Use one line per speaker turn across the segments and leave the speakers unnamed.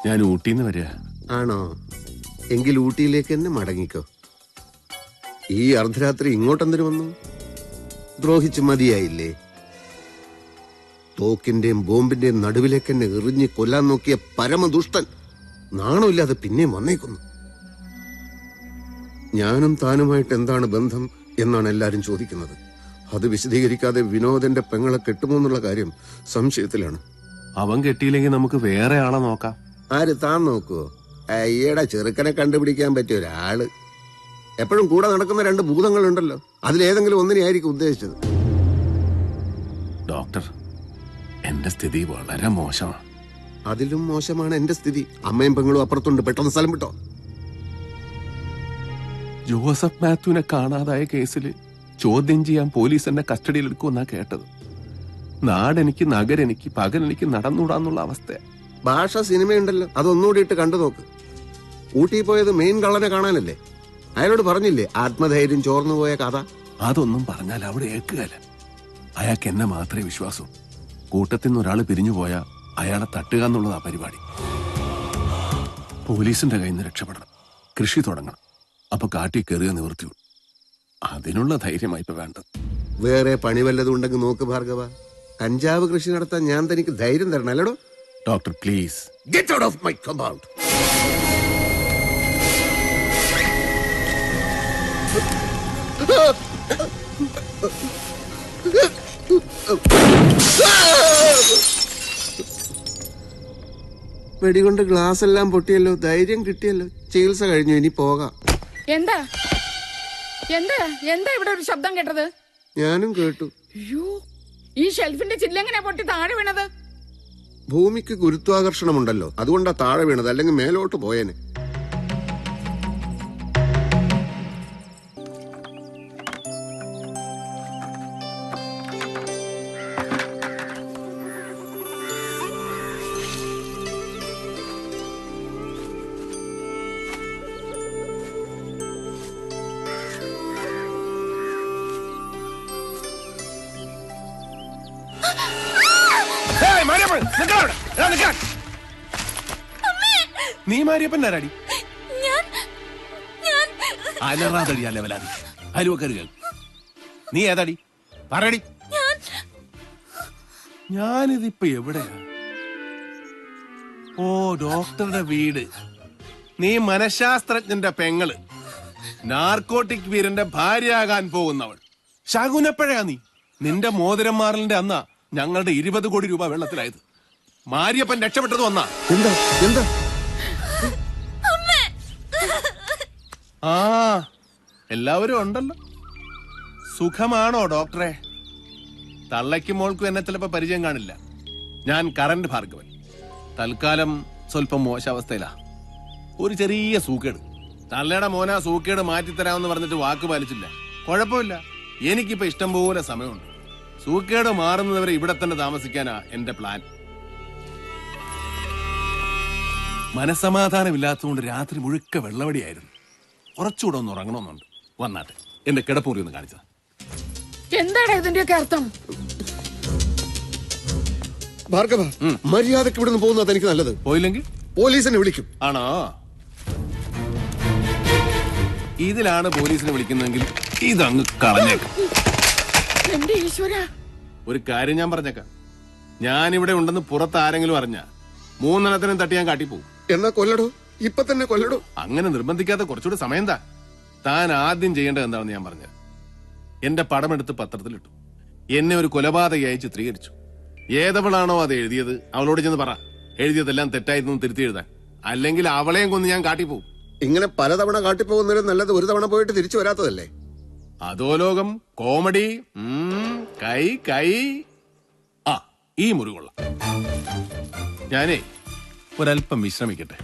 ഞാൻ ഊട്ടിന്ന് വരിക.
ആണോ? എങ്കിൽ ഊട്ടിയിലേക്ക് തന്നെ മടങ്ങിക്കോ. ഈ അർദ്ധരാത്രി ഇങ്ങോട്ടെന്തിനു വന്നു? ദ്രോഹിച്ച് മതിയായില്ലേ? തോക്കിന്റെയും ബോംബിന്റെയും നടുവിലേക്ക് എന്നെ എറിഞ്ഞ് കൊല്ലാൻ നോക്കിയ പരമദുഷ്ടൻ നാണമില്ലാതെ പിന്നെയും വന്നേക്കുന്നു. ഞാനും താനുമായിട്ട് എന്താണ് ബന്ധം എന്നാണ് എല്ലാരും ചോദിക്കുന്നത്. അത് വിശദീകരിക്കാതെ വിനോദന്റെ പെങ്ങളെ കെട്ടുമോന്നുള്ള കാര്യം സംശയത്തിലാണ്.
അവൻ കെട്ടിയില്ലെങ്കിൽ നമുക്ക് വേറെ ആളെ നോക്കാം.
ആര്? താൻ നോക്കുവോ? അയ്യടാ, ചെറുക്കനെ കണ്ടുപിടിക്കാൻ പറ്റിയ ഒരാള്. എപ്പോഴും കൂടെ നടക്കുന്ന രണ്ട് ഭൂതങ്ങളുണ്ടല്ലോ, അതിലേതെങ്കിലും ഒന്നിനെയായിരിക്കും ഉദ്ദേശിച്ചത്.
ഡോക്ടർ, എന്റെ സ്ഥിതി വളരെ മോശമാണ്.
അതിലും മോശമാണ് എന്റെ സ്ഥിതി. അമ്മയും പെങ്ങളും അപ്പുറത്തുണ്ട്. പെട്ടെന്ന് സ്ഥലം വിട്ടോ.
ജോസഫ് മാത്യുവിനെ കാണാതായ കേസിൽ ചോദ്യം ചെയ്യാൻ പോലീസ് എന്നെ കസ്റ്റഡിയിൽ എടുക്കുമെന്നാ കേട്ടത്. നാടെനിക്ക്, നഗരെനിക്ക്, പകലെനിക്ക് നടന്നുകൂടാന്നുള്ള അവസ്ഥ.
ഭാഷ സിനിമയുണ്ടല്ലോ, അതൊന്നുകൂടി ഇട്ട് കണ്ടു നോക്ക്. ഊട്ടി പോയത് മെയിൻ കള്ളനെ കാണാനല്ലേ? അയാളോട് പറഞ്ഞില്ലേ ആത്മധൈര്യം ചോർന്നുപോയ കഥ?
അതൊന്നും പറഞ്ഞാൽ അവിടെ ഏക്കുകയല്ല. അയാൾക്ക് എന്നെ മാത്രമേ വിശ്വാസവും. കൂട്ടത്തിൽ നിന്ന് ഒരാൾ പിരിഞ്ഞു പോയാൽ അയാളെ തട്ടുക എന്നുള്ളതാ പരിപാടി. പോലീസിന്റെ കയ്യിൽ നിന്ന് രക്ഷപ്പെടണം, കൃഷി തുടങ്ങണം, അപ്പൊ കാട്ടി കയറുക നിവൃത്തിയുള്ളൂ. അതിനുള്ള ധൈര്യമായി ഇപ്പൊ വേണ്ടത്.
വേറെ പണി വല്ലതും ഉണ്ടെങ്കിൽ നോക്ക് ഭാർഗവ. കഞ്ചാവ് കൃഷി നടത്താൻ ഞാൻ തനിക്ക് ധൈര്യം തരണം അല്ലടോ?
Doctor please
get out of my compound. വെടികൊണ്ട് ഗ്ലാസ് എല്ലാം പൊട്ടിയല്ലോ. ധൈര്യം കിട്ടിയല്ലോ. ചികിത്സ കഴിഞ്ഞു, ഇനി പോകാം.
എന്താ എന്താ എന്താ ഇവിടെ ഒരു ശബ്ദം കേട്ടത്?
ഞാനും കേട്ടു.
അയ്യോ, ഈ ഷെൽഫിന്റെ ചില്ലെങ്ങനെ പൊട്ടി താഴെ വീണത്?
ഭൂമിക്ക് ഗുരുത്വാകർഷണമുണ്ടല്ലോ, അതുകൊണ്ടാ താഴെ വീണത്. അല്ലെങ്കിൽ മേലോട്ട് പോയേനെ.
നീ മാരിയപ്പൻ ആരാടി? അലറാതടി, അലവലാതി അലുവക്കരുകൾ. നീ ഏതാടി? പറയടി. ഞാനിതിപ്പോ എവിടെയാ? ഓ, ഡോക്ടറുടെ വീട്. നീ മനഃശാസ്ത്രജ്ഞന്റെ പെങ്ങള്, നാർക്കോട്ടിക് വീരന്റെ ഭാര്യയാകാൻ പോകുന്നവൾ. ശകുനപ്പഴയാ നീ. നിന്റെ മോതിരം മാറലിന്റെ അന്നാ ഞങ്ങളുടെ 20 കോടി രൂപ വെള്ളത്തിലായത്. മാരിയപ്പൻ രക്ഷപ്പെട്ടത് വന്നാ.
എന്താ എന്താ?
ആ, എല്ലാവരും ഉണ്ടല്ലോ. സുഖമാണോ ഡോക്ടറെ? തള്ളയ്ക്കും മോൾക്കും എന്നെ ചിലപ്പോ പരിചയം കാണില്ല. ഞാൻ കറന്റ് ഭാർഗവൻ. തൽക്കാലം സ്വല്പം മോശാവസ്ഥയിലാ. ഒരു ചെറിയ സൂക്കേട്. തള്ളയുടെ മോനാ സൂക്കേട് മാറ്റിത്തരാമെന്ന് പറഞ്ഞിട്ട് വാക്ക് പാലിച്ചില്ല. കുഴപ്പമില്ല, എനിക്കിപ്പോ ഇഷ്ടം പോലെ സമയമുണ്ട്. സൂക്കേട് മാറുന്നവരെ ഇവിടെ തന്നെ താമസിക്കാനാ എന്റെ പ്ലാൻ. മനസമാധാനമില്ലാത്തതുകൊണ്ട് രാത്രി മുഴുക്ക വെള്ളവടിയായിരുന്നു. കുറച്ചുകൂടെ ഒന്ന് ഉറങ്ങണമെന്നുണ്ട്. വന്നാട്ടെ, എന്റെ കിടപ്പുറി ഒന്ന് കാണിച്ചത്.
എന്താണ് ഇതിന്റെയൊക്കെ അർത്ഥം?
ഭാർഗവ, മര്യാദക്ക് ഇവിടെ നിന്ന് പോകുന്നത് എനിക്ക് നല്ലത്.
പോയില്ലെങ്കിൽ
പോലീസിനെ വിളിക്കും.
ആണോ? ഇതിലാണ് പോലീസിനെ വിളിക്കുന്നതെങ്കിൽ ഇതങ്ങ് കളഞ്ഞേക്കാം.
എന്റെ ഈശ്വര,
ഒരു കാര്യം ഞാൻ പറഞ്ഞേക്കാം. ഞാനിവിടെ ഉണ്ടെന്ന് പുറത്ത് ആരെങ്കിലും അറിഞ്ഞ 3 എണ്ണത്തിനും തട്ടി ഞാൻ കാട്ടിപ്പോവും.
എന്നാ കൊല്ലടോ, ഇപ്പൊ തന്നെ കൊല്ലടോ.
അങ്ങനെ നിർബന്ധിക്കാതെ കുറച്ചുകൂടി സമയം താൻ ആദ്യം ചെയ്യേണ്ടത് എന്താണെന്ന് ഞാൻ പറഞ്ഞത്. എന്റെ പടമെടുത്ത് പത്രത്തിലിട്ടു. എന്നെ ഒരു കൊലപാതകയായി ചിത്രീകരിച്ചു. ഏതവളാണോ അത് എഴുതിയത് അവളോട് ചെന്ന് പറ, എഴുതിയതെല്ലാം തെറ്റായിരുന്നു തിരുത്തി എഴുതാൻ. അല്ലെങ്കിൽ അവളെയും കൊന്ന് ഞാൻ കാട്ടിപ്പോവും.
ഇങ്ങനെ പലതവണ കാട്ടിപ്പോകുന്നതിനും നല്ലത് ഒരു തവണ പോയിട്ട് തിരിച്ചു വരാത്തതല്ലേ?
അതോ ലോകം കോമഡി. കൈ കൈ. ആ, ഈ മുറി കൊള്ളാം. ഞാനേ ഒരല്പം വിശ്രമിക്കട്ടെ.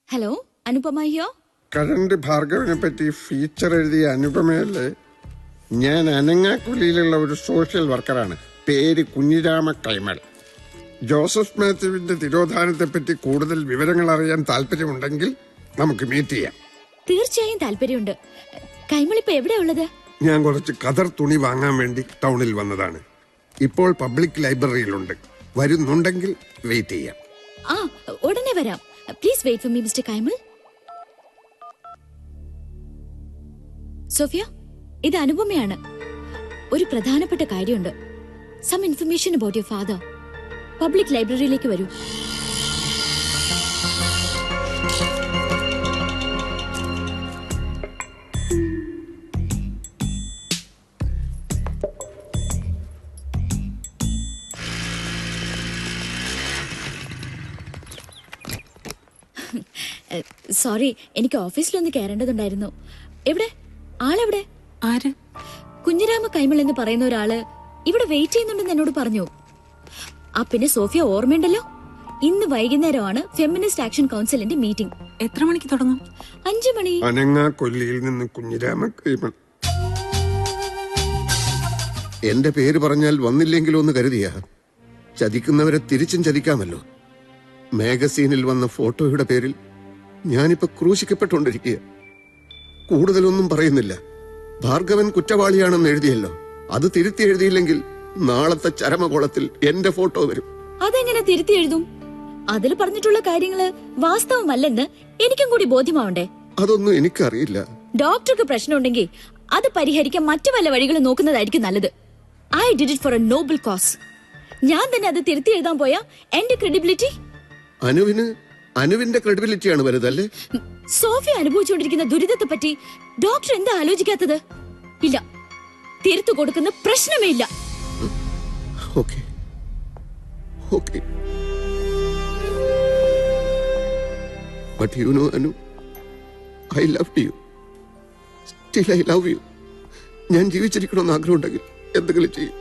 Hello, Anupama here.
കരണ്ട് ഭാർഗവനെ പറ്റി ഫീച്ചർ എഴുതിയ അനുപമയല്ലേ? ഞാൻ അനങ്ങാക്കുലിയിലുള്ള ഒരു സോഷ്യൽ വർക്കറാണ്. പേര് കുഞ്ഞിരാമ കൈമൾ.
ജോസഫ് മാത്യുവിന്റെ തിരോധാനത്തെ പറ്റി കൂടുതൽ വിവരങ്ങൾ അറിയാൻ താല്പര്യമുണ്ടെങ്കിൽ നമുക്ക് മീറ്റ് ചെയ്യാം.
തീർച്ചയായും താല്പര്യമുണ്ട്. കൈമളിപ്പോ എവിടെയാ ഉള്ളത്?
ഞാൻ കുറച്ച് കതർ തുണി വാങ്ങാൻ വേണ്ടി ടൗണിൽ വന്നതാണ്. ഇപ്പോൾ പബ്ലിക് ലൈബ്രറിയിലുണ്ട്. വരുന്നുണ്ടെങ്കിൽ വെയിറ്റ് ചെയ്യാം.
ആ, ഉടനെ വരാം. Please wait for me mister Kaimal. Sophia, ഇത് അനുപമയാണ്. ഒരു പ്രധാനപ്പെട്ട കാര്യമുണ്ട്. Some information about your father. Public ലൈബ്രറിയിലേക്ക് വരൂ. സോറി, എനിക്ക് ഓഫീസിലൊന്ന് കയറേണ്ടതുണ്ടായിരുന്നു. എവിടെ ആളെവിടെ?
ആര്?
കുഞ്ഞിരാമ കൈമൾ എന്ന് പറയുന്ന ഒരാള് ഇവിടെ വെയിറ്റ് ചെയ്യുന്നുണ്ടെന്ന് എന്നോട് പറഞ്ഞു. ആ, പിന്നെ സോഫിയ ഓർമ്മയുണ്ടല്ലോ, ഇന്ന് വൈകുന്നേരമാണ് ഫെമിനിസ്റ്റ് ആക്ഷൻ കൗൺസിലിന്റെ മീറ്റിംഗ്.
എത്ര മണിക്ക് തുടങ്ങും?
5 മണി.
അനങ്ങാ കൊല്ലിയിൽ നിന്ന് കുഞ്ഞിരാമ കൈമൾ.
എന്റെ പേര് പറഞ്ഞാൽ വന്നില്ലെങ്കിലോ എന്ന് കരുതിയാ. ചതിക്കുന്നവരെ തിരിച്ചും ചതിക്കാമല്ലോ. മാഗസീനിൽ വന്ന ഫോട്ടോയുടെ പേരിൽ ഞാനിപ്പോ ക്രൂശിക്കപ്പെട്ടുകൊണ്ടിരിക്കുക. കൂടുതലൊന്നും പറയുന്നില്ല. ഭാർഗവൻ കുറ്റവാളിയാണെന്ന് എഴുതിയല്ലോ, അത് തിരുത്തി എഴുതിയില്ലെങ്കിൽ നാളത്തെ ചരമകോളത്തിൽ എന്റെ ഫോട്ടോ വരും.
അതെങ്ങനെ തിരുത്തി എഴുതും? അതിൽ പറഞ്ഞിട്ടുള്ള കാര്യങ്ങള് വാസ്തവമല്ലെന്ന് എനിക്കും കൂടി ബോധ്യമാവണ്ടേ?
അതൊന്നും എനിക്കറിയില്ല.
ഡോക്ടർക്ക് പ്രശ്നമുണ്ടെങ്കിൽ അത് പരിഹരിക്കാൻ മറ്റു വല്ല വഴികളും നോക്കുന്നതായിരിക്കും നല്ലത്. I did it for a noble cause. ഞാൻ തന്നെ അത് തിരുത്തി എഴുതാൻ പോയാ എന്റെ ക്രെഡിബിലിറ്റി?
അനുവിന്റെ ക്രെഡിബിലിറ്റിയാണ് വലുതല്ലേ?
സോഫിയ അനുഭവിച്ചുകൊണ്ടിരിക്കുന്ന ദുരിതത്തെ പറ്റി ഡോക്ടർ എന്താ ആലോചിക്കാത്തത്? ഇല്ല, തീർത്തു കൊടുക്കുന്ന പ്രശ്നമേ ഇല്ല.
Okay, okay. But you know, Anu, I loved you. Still I love you. ഞാൻ ജീവിച്ചിരിക്കണമെന്ന് ആഗ്രഹമുണ്ടെങ്കിൽ എന്തെങ്കിലും ചെയ്യും.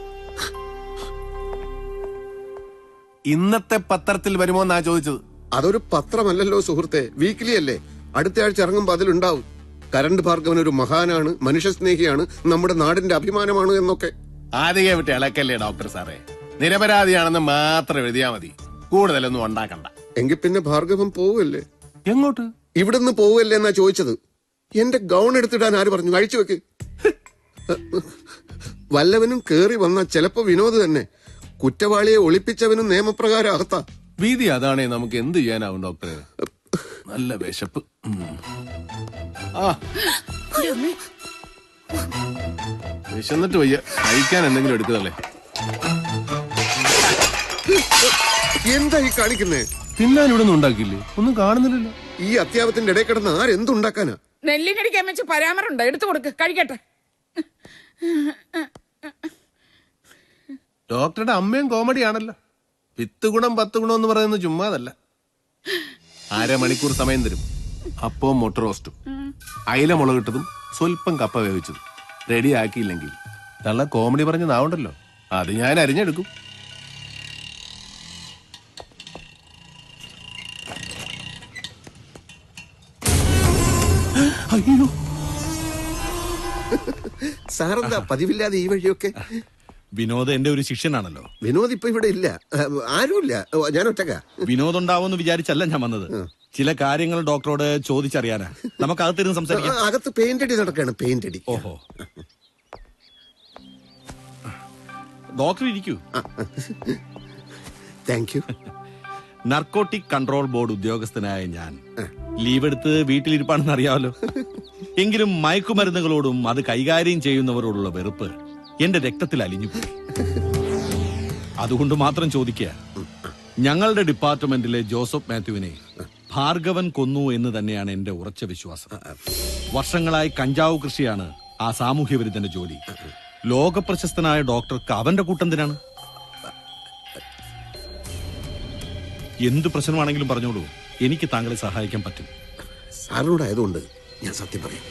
ഇന്നത്തെ പത്രത്തിൽ വരുമോ എന്നാ ചോദിച്ചത്.
അതൊരു പത്രമല്ലല്ലോ സുഹൃത്തെ, വീക്കിലി അല്ലേ. അടുത്ത ആഴ്ച ഇറങ്ങുമ്പോൾ അതിലുണ്ടാവും. കരണ്ട് ഭാർഗവൻ ഒരു മഹാനാണ്, മനുഷ്യസ്നേഹിയാണ്, നമ്മുടെ നാടിന്റെ അഭിമാനമാണ് എന്നൊക്കെ.
ആദ്യം വിട്ട് ഇളക്കല്ലേ ഡോക്ടർ സാറേ. നിരപരാധിയാണെന്ന് മാത്രം എഴുതിയാ മതി, കൂടുതലൊന്നും ഉണ്ടാക്കണ്ട.
എങ്കിൽ പിന്നെ ഭാർഗവൻ പോവല്ലേ?
എങ്ങോട്ട്?
ഇവിടുന്ന് പോവല്ലേ എന്നാ ചോദിച്ചത്. എന്റെ ഗൗൺ എടുത്തിടാൻ ആര് പറഞ്ഞു? അഴിച്ചു വെക്ക്. വല്ലവനും കേറി വന്ന ചിലപ്പോ വിനോദ് തന്നെ. കുറ്റവാളിയെ ഒളിപ്പിച്ചവനും നിയമപ്രകാരം അകത്താ.
വീതി അതാണേ, നമുക്ക് എന്ത് ചെയ്യാനാവും ഡോക്ടറെ? നല്ല വിശപ്പ്. വിശന്നിട്ട് വയ്യ, കഴിക്കാൻ എന്തെങ്കിലും എടുക്കുന്നല്ലേ.
എന്താ ഈ കാണിക്കുന്നേ?
തിന്നാൻ ഇവിടെ ഒന്നും ഉണ്ടാക്കിയില്ലേ? ഒന്നും കാണുന്നില്ലല്ലോ.
ഈ അത്യാവത്തിന്റെ ഇടയിൽ കിടന്ന് ആരെന്തുണ്ടാക്കാനാ?
നെല്ലിനടിക്കാൻ വെച്ച് പരാമറുണ്ട്, എടുത്തു കൊടുക്ക്, കഴിക്കട്ടെ.
ഡോക്ടറുടെ അമ്മയും കോമഡി ആണല്ലോ. 10 ഗുണം 10 ഗുണം എന്ന് പറയുന്നത് ചുമ്മാതല്ല. 1/2 മണിക്കൂർ സമയം തരും. അപ്പവും മുട്ട റോസ്റ്റും, അയില മുളകിട്ടതും സ്വല്പം കപ്പ വേവിച്ചതും റെഡി ആക്കിയില്ലെങ്കിൽ നല്ല കോമഡി പറഞ്ഞ് നാവുണ്ടല്ലോ, അത് ഞാൻ അരിഞ്ഞെടുക്കും. അയ്യോ,
സാറെന്താ പതിവില്ലാതെ ഈ വഴിയൊക്കെ?
വിനോദ് എന്റെ ഒരു ശിഷ്യനാണല്ലോ.
വിനോദ് ഇപ്പൊ ഇവിടെ ഇല്ല, ആരുമില്ല, ഞാൻ ഒറ്റക്കാ.
വിനോദ് ഉണ്ടാവുമെന്ന് വിചാരിച്ചല്ല ഞാൻ വന്നത്. ചില കാര്യങ്ങൾ ഡോക്ടറോട് ചോദിച്ചറിയാനാ. നമുക്ക് അകത്തിരുന്ന് സംസാരിക്കാം.
അകത്ത് പെയിന്റ് അടി നടക്കാണ്, പെയിന്റ് അടി.
ഓഹോ, ഡോക്ടർ ഇരിക്കൂ.
Thank you.
Narcotic control board ഉദ്യോഗസ്ഥനായ ഞാൻ ലീവ് എടുത്ത് വീട്ടിലിരിപ്പാണെന്ന് അറിയാമല്ലോ. എങ്കിലും മയക്കുമരുന്നുകളോടും അത് കൈകാര്യം ചെയ്യുന്നവരോടുള്ള വെറുപ്പ് എന്റെ രക്തത്തിൽ അലിഞ്ഞുപോയി. അതുകൊണ്ട് മാത്രം ചോദിക്കുക, ഞങ്ങളുടെ ഡിപ്പാർട്ട്മെന്റിലെ ജോസഫ് മാത്യുവിനെ ഭാർഗവൻ കൊന്നു എന്ന് തന്നെയാണ് എന്റെ ഉറച്ച വിശ്വാസം. വർഷങ്ങളായി കഞ്ചാവ് കൃഷിയാണ് ആ സാമൂഹ്യ വിരുദ്ധന്റെ ജോലി. ലോകപ്രശസ്തനായ ഡോക്ടർക്ക് അവന്റെ കൂട്ടന്തിനാണ്. എന്തു പ്രശ്നമാണെങ്കിലും പറഞ്ഞോളൂ, എനിക്ക് താങ്കളെ സഹായിക്കാൻ പറ്റും.
സാറിനോടായതുകൊണ്ട് ഞാൻ സത്യം പറയാം.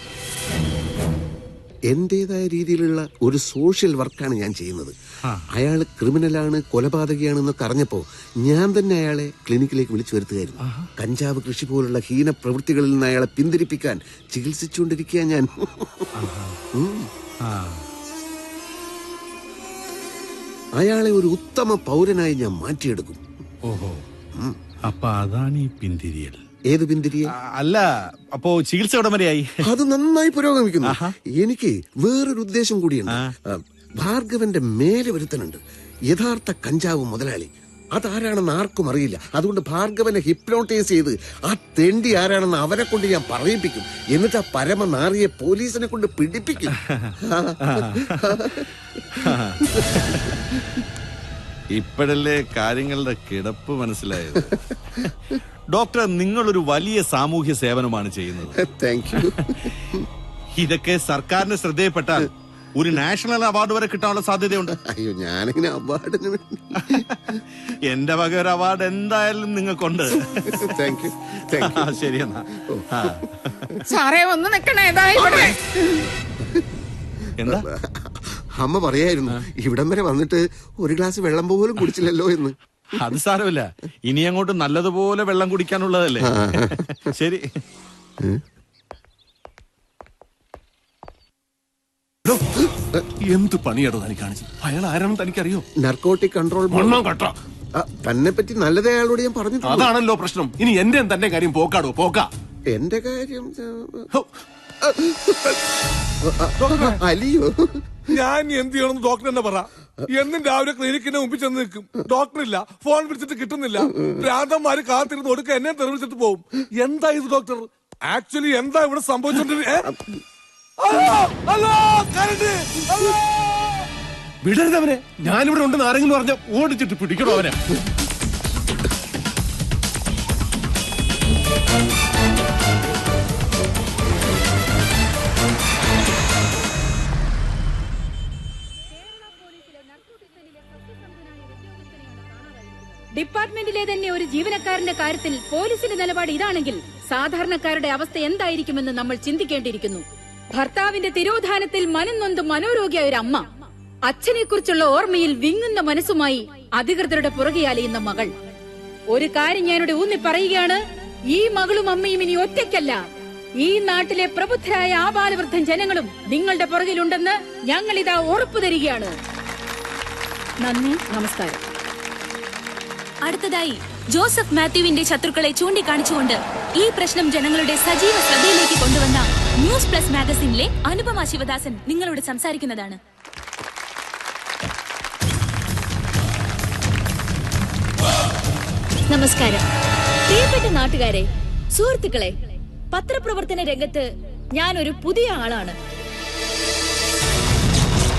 എന്റേതായ രീതിയിലുള്ള ഒരു സോഷ്യൽ വർക്കാണ് ഞാൻ ചെയ്യുന്നത്. അയാള് ക്രിമിനലാണ്, കൊലപാതകയാണെന്നൊക്കെ അറിഞ്ഞപ്പോ ഞാൻ തന്നെ അയാളെ ക്ലിനിക്കിലേക്ക് വിളിച്ചു വരുത്തുകയായിരുന്നു. കഞ്ചാവ് കൃഷി പോലുള്ള ഹീന പ്രവൃത്തികളിൽ നിന്ന് അയാളെ പിന്തിരിപ്പിക്കാൻ ചികിത്സിച്ചുകൊണ്ടിരിക്കുക ഞാൻ. അയാളെ ഒരു ഉത്തമ പൗരനായി ഞാൻ മാറ്റിയെടുക്കും.
ഓഹോ, അപ്പൊ അതാണ് ഈ പിന്തിരിയൽ.
ഏത് പിന്തിരിയെ?
അല്ല, അപ്പോ ചികിത്സ ഉടൻ വരെയായി.
അത് നന്നായി പുരോഗമിക്കുന്നു. എനിക്ക് വേറൊരു ഉദ്ദേശം കൂടിയുണ്ട്. ഭാർഗവന്റെ മേലെ ഒരുത്തനുണ്ട്, യഥാർത്ഥ കഞ്ചാവ് മുതലാളി. അതാരാണെന്ന് ആർക്കും അറിയില്ല. അതുകൊണ്ട് ഭാർഗവനെ ഹിപ്നോട്ടൈസ് ചെയ്ത് ആ തെണ്ടി ആരാണെന്ന് അവരെ കൊണ്ട് ഞാൻ പറയിപ്പിക്കും. എന്നിട്ട് ആ പരമനാറിയെ പോലീസിനെ കൊണ്ട് പിടിപ്പിക്കും.
ഇപ്പോഴല്ലേ കാര്യങ്ങളുടെ കിടപ്പ് മനസ്സിലായത്. ഡോക്ടർ, നിങ്ങളൊരു വലിയ സാമൂഹ്യ സേവനമാണ് ചെയ്യുന്നത്.
Thank you.
ഇതൊക്കെ സർക്കാരിന് ശ്രദ്ധയിൽപ്പെട്ടാൽ ഒരു നാഷണൽ അവാർഡ് വരെ കിട്ടാനുള്ള സാധ്യതയുണ്ട്.
അയ്യോ, ഞാനിങ്ങനെ അവാർഡിന് വേണ്ടി.
എന്റെ വക ഒരു അവാർഡ് എന്തായാലും നിങ്ങൾക്കുണ്ട്.
Thank you.
ശരിയെന്നാ.
സാറേ ഒന്ന് നിക്കണേ, ഇതാ ഇവിടെ.
എന്താ?
അമ്മ പറയായിരുന്നു ഇവിടം വരെ വന്നിട്ട് ഒരു ഗ്ലാസ് വെള്ളം പോലും കുടിച്ചില്ലല്ലോ എന്ന്.
അത് സാരമില്ല, ഇനി അങ്ങോട്ട് നല്ലതുപോലെ വെള്ളം കുടിക്കാനുള്ളതല്ലേ. ശരി.
എന്ത് പണിയാടോ തനിക്ക് കാണിച്ചത്? അയാൾ ആരാണെന്ന് തനിക്കറിയോ?
Narcotic control board. തന്നെ പറ്റി നല്ലത് അയാളോട് ഞാൻ പറഞ്ഞിട്ടുണ്ട്.
അതാണല്ലോ പ്രശ്നം. ഇനി എന്റെ തന്റെ കാര്യം പോക്കാടോ, പോക്കാ.
എന്റെ കാര്യം അലിയോ?
ഞാൻ എന്ത് ചെയ്യണമെന്ന് ഡോക്ടർ തന്നെ പറ. എന്നും രാവിലെ ക്ലിനിക്കിന്റെ മുമ്പിൽ ചെന്ന് നിൽക്കും. ഡോക്ടറില്ല, ഫോൺ വിളിച്ചിട്ട് കിട്ടുന്നില്ല. ഭ്രാന്തന്മാര് കാത്തിരുന്ന് ഒടുക്ക എന്നെ തെറിവിച്ചിട്ട് പോവും. എന്താ ഇത് ഡോക്ടർ? ആക്ച്വലി എന്താ ഇവിടെ സംഭവിച്ചോണ്ടിരിക്കുന്നത്?
വിടരുതവനെ. ഞാനിവിടെ ഉണ്ടെന്ന് ആരെങ്കിലും പറഞ്ഞ ഓടിച്ചിട്ട് പിടിക്കണോ അവനെ?
ഡിപ്പാർട്ട്മെന്റിലെ തന്നെ ഒരു ജീവനക്കാരന്റെ കാര്യത്തിൽ പോലീസിന്റെ നിലപാട് ഇതാണെങ്കിൽ സാധാരണക്കാരുടെ അവസ്ഥ എന്തായിരിക്കുമെന്ന് നമ്മൾ ചിന്തിക്കേണ്ടിയിരിക്കുന്നു. ഭർത്താവിന്റെ തിരോധാനത്തിൽ മനംനൊന്ത് മനോരോഗിയായ ഒരു അമ്മ, അച്ഛനെ കുറിച്ചുള്ള ഓർമ്മയിൽ വിങ്ങുന്ന മനസ്സുമായി അധികൃതരുടെ പുറകെ അലയുന്ന മകൾ. ഒരു കാര്യം ഞാനിവിടെ ഊന്നി പറയുകയാണ്, ഈ മകളും അമ്മയും ഇനി ഒറ്റയ്ക്കല്ല. ഈ നാട്ടിലെ പ്രബുദ്ധരായ ആബാലവൃദ്ധൻ ജനങ്ങളും നിങ്ങളുടെ പുറകിലുണ്ടെന്ന് ഞങ്ങൾ ഇതാ ഉറപ്പു തരികയാണ്. നന്ദി, നമസ്കാരം.
അടുത്തതായി ജോസഫ് മാത്യുവിന്റെ ശത്രുക്കളെ ചൂണ്ടിക്കാണിച്ചുകൊണ്ട് ഈ പ്രശ്നം ജനങ്ങളുടെ സജീവ ശ്രദ്ധയിലേക്ക് കൊണ്ടുവന്ന ന്യൂസ് പ്ലസ് മാഗസിനിലെ അനുപമ ശിവദാസൻ നിങ്ങളോട് സംസാരിക്കുന്നതാണ്. നമസ്കാരം. പ്രിയപ്പെട്ട നാട്ടുകാരെ, സുഹൃത്തുക്കളെ, പത്രപ്രവർത്തന രംഗത്ത് ഞാൻ ഒരു പുതിയ ആളാണ്.